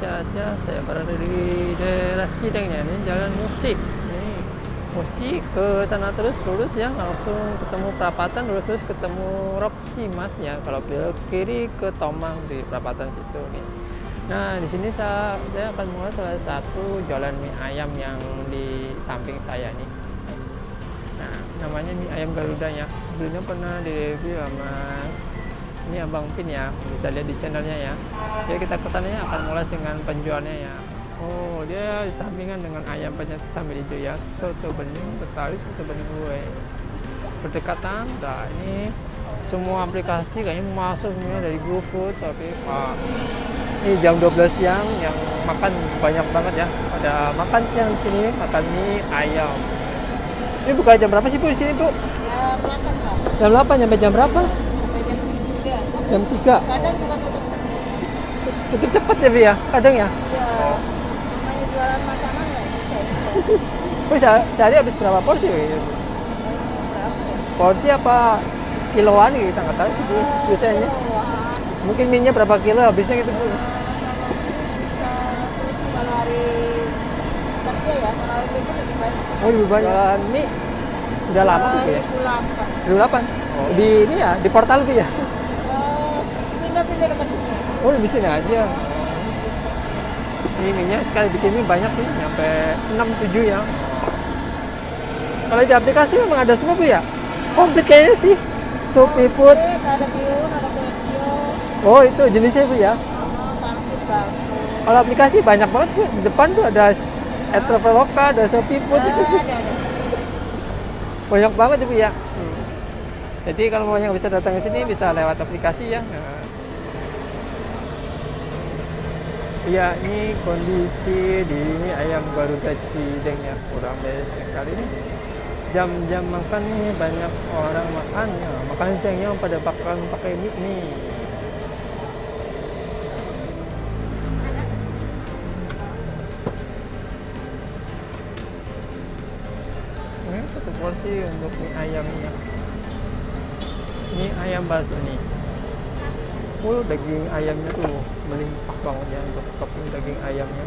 saja saya berada di daerah Cideng ya. Ini jalan Musik. Ini Musik ke sana terus lurus ya, langsung ketemu perapatan, lurus terus ketemu Roxy Mas ya. Kalau belok kiri ke Tomang di perapatan situ nih. Nah, di sini saya akan mulai salah satu jualan mie ayam yang di samping saya nih. Nah, namanya mie ayam Garuda ya. Sebelumnya pernah direview sama ini Abang Pin ya, bisa lihat di channelnya ya. Jadi kita kesannya akan mulai dengan penjualnya ya. Oh, dia sampingan dengan ayam penyet sambil hijau ya. Soto bening Betawi, soto bening gue. Berdekatan, nah ini semua aplikasi kayaknya masuk semua dari GoFood, Shopee. Ini jam 12 siang yang makan banyak banget ya. Ada makan siang di sini, makan mie ayam. Ini buka jam berapa sih Bu di sini Bu? Jam 8 Pak. Jam 8 sampai jam berapa? Sampai jam 3. Jam 3. Kadang buka tutup. Tutup cepat ya Bu ya? Kadang ya? Iya. Namanya jualan makanan nggak bisa. Bu sehari habis berapa porsi? Berapa ya? Porsi apa kiloan gitu? Saya nggak tahu sih Bu biasanya. Wah. Mungkin minyak berapa kilo habisnya gitu Bu? Kalau hari kerja ya, kalau hari libur lebih banyak. Oh lebih banyak. Jualan mie udah lama gitu ya? 2008. 2008. Oh, di ini ya, di portal Bu ya? Pindah-pindah dekat sini. Oh di sini aja. Ini minyak sekali bikin mie banyak nih, nyampe 6-7 ya. Kalau di aplikasi memang ada semua Bu ya? Komplit kayaknya sih. Shopee Food. Ada bihun, ada kekio. Oh itu jenisnya Bu ya? Pangsit bagus. Kalau aplikasi banyak banget Bu. Di depan tuh ada Traveloka, ada Shopee Food. Ada. Banyak banget Bu ya. Jadi kalau mau yang bisa datang ke sini bisa lewat aplikasi ya. Iya, ini kondisi di ini ayam Garuda Cideng ya, kurang beres sekali ini. Jam-jam makan nih banyak orang makan ya. Makan siangnya pada pakai mie nih. Ini satu porsi untuk mie ayamnya. Ini ayam bakso nih. Daging ayamnya tuh melimpah banget ya untuk topping daging ayamnya.